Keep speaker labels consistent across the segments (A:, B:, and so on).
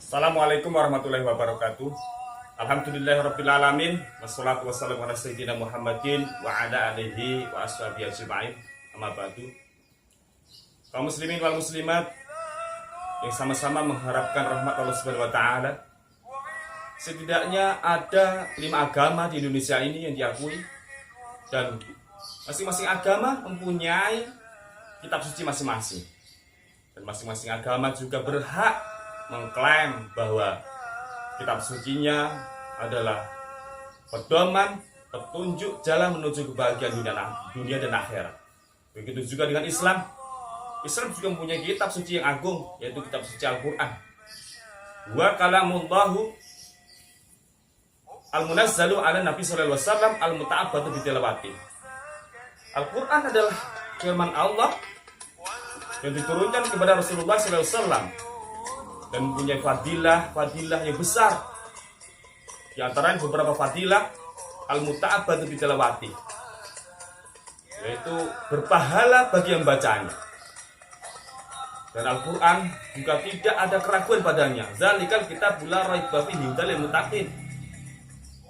A: Assalamualaikum warahmatullahi wabarakatuh. Alhamdulillahirrabbilalamin. Wassalatu wassalamu ala sayyidina Muhammadin wa ala alihi wa ashabihi ajma'in. Amma ba'du. Kaum muslimin wal muslimat yang sama-sama mengharapkan rahmat Allah Subhanahu wa taala. Setidaknya ada 5 agama di Indonesia ini yang diakui, dan masing-masing agama mempunyai kitab suci masing-masing. Dan masing-masing agama juga berhak mengklaim bahwa kitab sucinya adalah pedoman, petunjuk jalan menuju kebahagiaan dunia dan akhirat. Begitu juga dengan Islam. Islam juga mempunyai kitab suci yang agung, yaitu kitab suci Al-Quran. Wa kalamullahu al-munazzalu ala Nabi sallallahu alaihi wasallam al-muta'abbadu bitilawati. Al-Quran adalah firman Allah yang diturunkan kepada Rasulullah sallallahu alaihi wasallam dan mempunyai fadilah yang besar. Di antaranya beberapa fadilah al-muta'abbadu bitilawati, yaitu berpahala bagi yang bacanya. Dan Al-Quran juga tidak ada keraguan padanya. Zalikal kitabul la raiba fihi hudal lil muttaqin.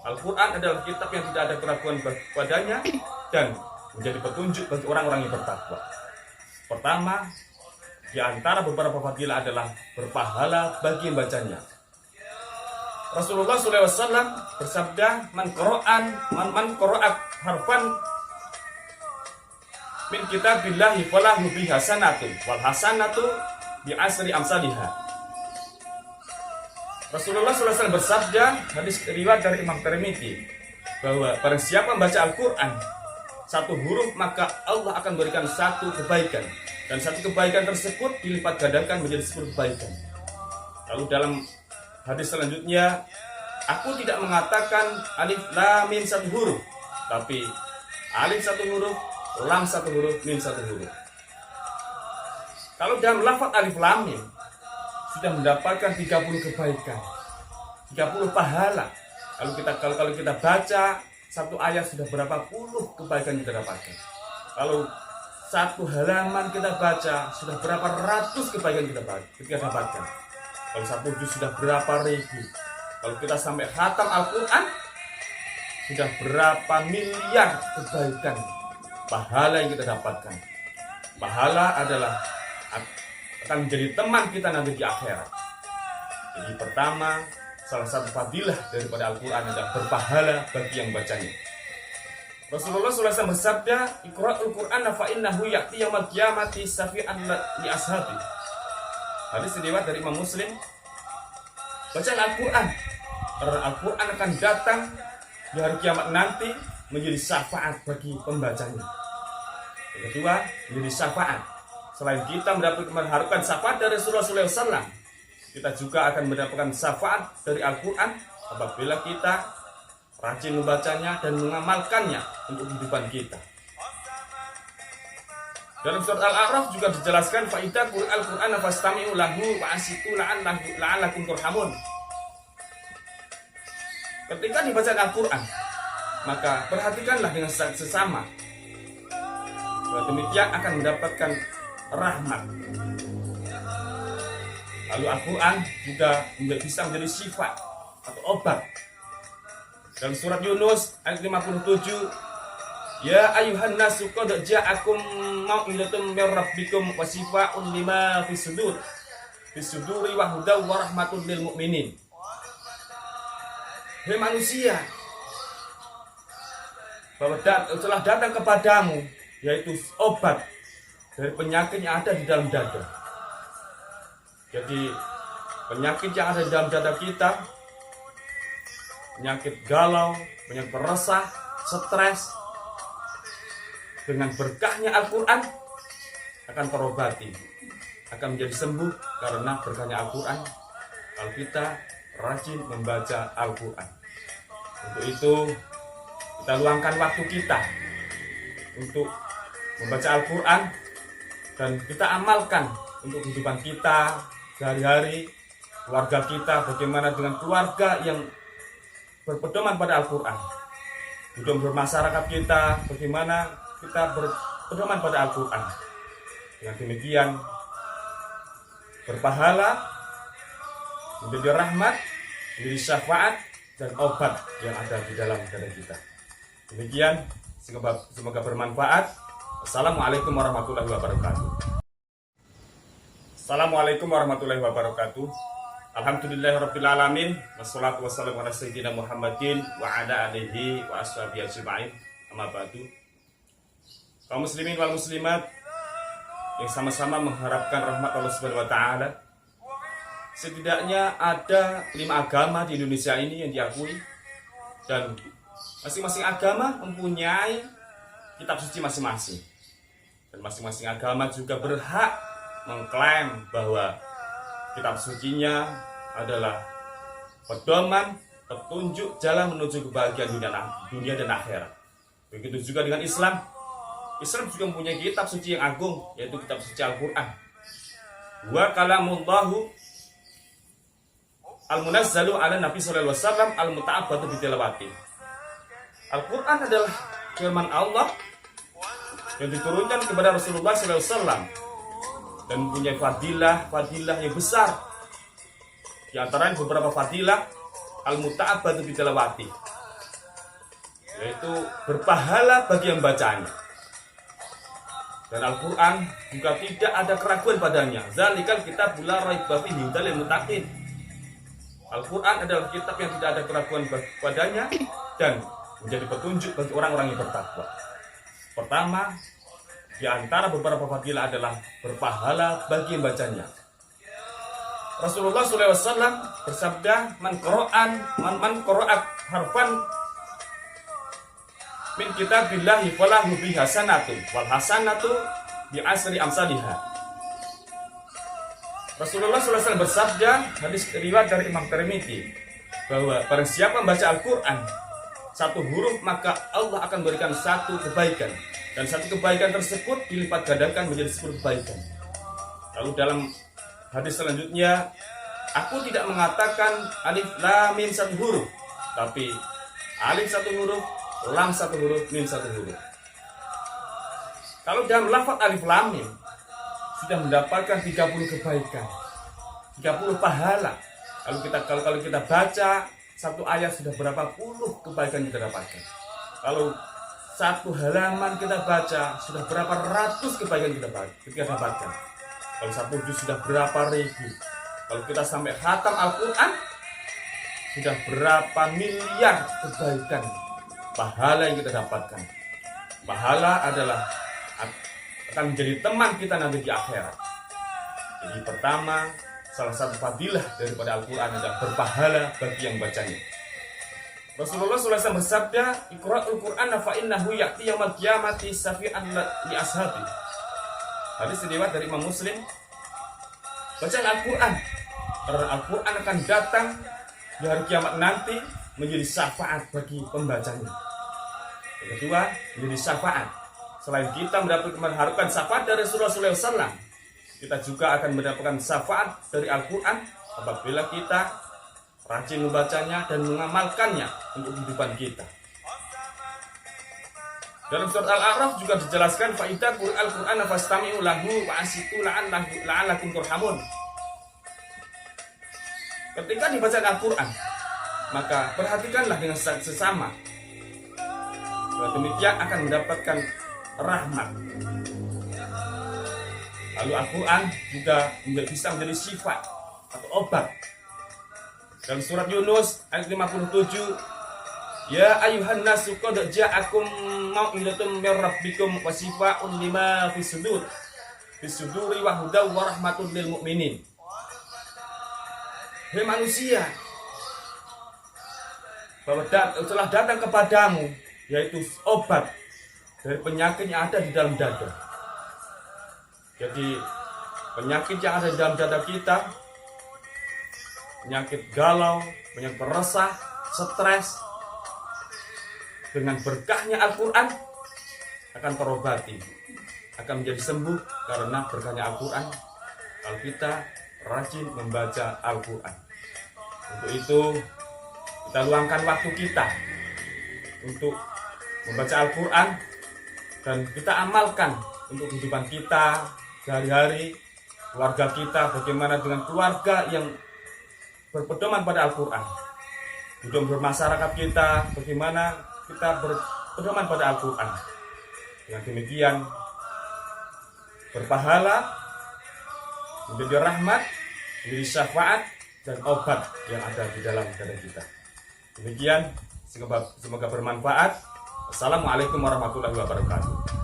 A: Al-Quran adalah kitab yang tidak ada keraguan padanya dan menjadi petunjuk bagi orang-orang yang bertakwa. Pertama, di antara beberapa fadilah adalah berpahala bagi yang bacanya. Rasulullah SAW bersabda, man qara'at harfan min kitabillahi falahu bi hasanatun wal hasanatu bi asri amsalihha. Rasulullah SAW bersabda, hadis riwayat dari Imam Tirmidzi, bahwa barang siapa membaca Al-Quran satu huruf, maka Allah akan berikan satu kebaikan, dan satu kebaikan tersebut dilipat gandakan menjadi 10 kebaikan. Lalu dalam hadis selanjutnya, aku tidak mengatakan alif lam mim satu huruf, tapi alif satu huruf, lam satu huruf, mim satu huruf. Kalau dalam lafaz alif lam mim sudah mendapatkan 30 kebaikan, 30 pahala. Kalau kita baca satu ayat sudah berapa puluh kebaikan kita dapatkan. Kalau satu halaman kita baca sudah berapa ratus kebaikan kita dapatkan. Kalau satu juz sudah berapa ribu. Kalau kita sampai khatam Al-Quran sudah berapa miliar kebaikan pahala yang kita dapatkan. Pahala adalah akan menjadi teman kita nanti di akhirat. Jadi pertama, salah satu fadilah daripada Al-Quran adalah berpahala bagi yang bacanya. Rasulullah SAW bersabda, iqra'ul Qur'ana fa innahu ya'ti yaumil qiyamati syafi'an li ashabi. Hadis riwayat dari Imam Muslim. Baca Al-Quran, karena Al-Quran akan datang di hari kiamat nanti menjadi syafaat bagi pembacanya. Yang kedua, menjadi syafaat. Selain kita mendapatkan syafaat dari Rasulullah SAW, kita juga akan mendapatkan syafaat dari Al-Quran apabila kita rajin membacanya dan mengamalkannya untuk kehidupan kita. Dalam surat Al-A'raf juga dijelaskan, fa'idza qur'al Qur'ana fastami'u lahu wa ansitu la'allakum turhamun. Ketika dibaca Al-Quran, maka perhatikanlah dengan sesama. Demikian akan mendapatkan rahmat. Lalu Al-Quran juga bisa menjadi sifat atau obat. Dalam surat Yunus ayat 57, ya ayuhan nasu qad ja'akum mau'izatum mir rabbikum wa shifaa'un lima fis suduri wa hudaw wa rahmatul lil mu'minin. Hei manusia, bahwa telah datang kepadamu yaitu obat dari penyakit yang ada di dalam dada. Jadi penyakit yang ada di dalam dada kita, penyakit galau, penyakit resah, stres, dengan berkahnya Al-Quran akan terobati, akan menjadi sembuh karena berkahnya Al-Quran. Kalau kita rajin membaca Al-Quran, untuk itu kita luangkan waktu kita untuk membaca Al-Quran dan kita amalkan untuk kehidupan kita sehari-hari, keluarga kita, bagaimana dengan keluarga yang berpedoman pada Al-Quran, hidup bermasyarakat kita, bagaimana kita berpedoman pada Al-Quran. Dengan demikian berpahala menjadi rahmat, menjadi syafaat dan obat yang ada di dalam dada kita. Demikian, semoga bermanfaat. Assalamualaikum warahmatullahi wabarakatuh. Assalamualaikum warahmatullahi wabarakatuh. Alhamdulillahirrabbilalamin. Wassalatu wassalamu ala sayyidina Muhammadin wa ala alihi wa ashabihi ajma'in. Amma ba'du. Kaum muslimin wal muslimat yang sama-sama mengharapkan rahmat Allah Subhanahu wa taala. Setidaknya ada 5 agama di Indonesia ini yang diakui, dan masing-masing agama mempunyai kitab suci masing-masing. Dan masing-masing agama juga berhak mengklaim bahwa kitab sucinya adalah pedoman, petunjuk jalan menuju kebahagiaan dunia dan akhirat. Begitu juga dengan Islam. Islam juga mempunyai kitab suci yang agung, yaitu kitab suci Al-Quran. Wa kalamullahu al-munazzalu ala Nabi sallallahu alaihi wasallam al-muta'abbadu bitilawati. Al-Quran adalah firman Allah yang diturunkan kepada Rasulullah sallallahu alaihi wasallam dan mempunyai fadilah yang besar. Di antaranya beberapa fadilah al-muta'abbadu bitilawati, yaitu berpahala bagi yang bacanya. Dan Al-Quran juga tidak ada keraguan padanya. Zalikal kitabul la raiba fihi hudal lil muttaqin. Al-Quran adalah kitab yang tidak ada keraguan padanya dan menjadi petunjuk bagi orang-orang yang bertakwa. Pertama, di antara beberapa fadilah adalah berpahala bagi yang bacanya. Rasulullah SAW bersabda, man qara'at harfan min kitabillahi falahu bi hasanatu wal hasanatu bi asri amsalihha. Rasulullah SAW bersabda, hadis riwayat dari Imam Tirmidzi, bahwa barang siapa membaca Al-Quran 1 huruf, maka Allah akan berikan 1 kebaikan, dan 1 kebaikan tersebut dilipat gandakan menjadi 10 kebaikan. Lalu dalam hadis selanjutnya, aku tidak mengatakan alif lam mim 1 huruf, tapi alif 1 huruf, lam 1 huruf, mim 1 huruf. Kalau dalam lafaz alif lam mim sudah mendapatkan 30 kebaikan, 30 pahala. Kalau kita baca 1 ayat sudah berapa puluh kebaikan kita dapatkan. Kalau 1 halaman kita baca sudah berapa ratus kebaikan kita dapatkan. Kalau 1 juz sudah berapa ribu. Kalau kita sampai khatam Al-Quran sudah berapa miliar kebaikan, pahala yang kita dapatkan. Pahala adalah akan menjadi teman kita nanti di akhirat. Jadi pertama, salah satu fadilah daripada Al-Quran adalah berpahala bagi yang bacanya. Rasulullah SAW bersabda, iqra'ul Qur'an fa innahu ya'ti yaumal qiyamati syafi'an li ashabi. Hadis riwayat dari Imam Muslim. Baca Al-Quran, karena Al-Quran akan datang di hari kiamat nanti menjadi syafaat bagi pembacanya. Yang kedua, menjadi syafaat. Selain kita mengharapkan syafaat dari Rasulullah SAW, kita juga akan mendapatkan syafaat dari Al-Quran apabila kita rajin membacanya dan mengamalkannya untuk kehidupan kita. Dalam surat Al-A'raf juga dijelaskan, fa'idza qur'al Qur'ana fastami'u lahu wa ansitu la'allakum turhamun. Ketika dibaca Al-Quran, maka perhatikanlah dengan sesama. Demikian akan mendapatkan rahmat. Lalu Al-Quran juga bisa menjadi sifat atau obat. Dalam surat Yunus ayat 57, ya ayuhan nasu qad ja'akum mau'izatum mir rabbikum wa shifaa'un lima fis suduri wa hudaw wa rahmatul lil mu'minin. Hei manusia, bahwa telah datang kepadamu, yaitu obat dari penyakit yang ada di dalam dada. Jadi penyakit yang ada di dalam dada kita, penyakit galau, penyakit resah, stres, dengan berkahnya Al-Quran akan terobati, akan menjadi sembuh karena berkahnya Al-Quran. Kalau kita rajin membaca Al-Quran, untuk itu kita luangkan waktu kita untuk membaca Al-Quran dan kita amalkan untuk kehidupan kita sehari-hari, keluarga kita, bagaimana dengan keluarga yang berpedoman pada Al-Quran. Hidup bermasyarakat kita, bagaimana kita berpedoman pada Al-Quran. Dengan demikian, berpahala, menjadi rahmat, menjadi syafaat, dan obat yang ada di dalam dada kita. Demikian, semoga bermanfaat. Assalamualaikum warahmatullahi wabarakatuh.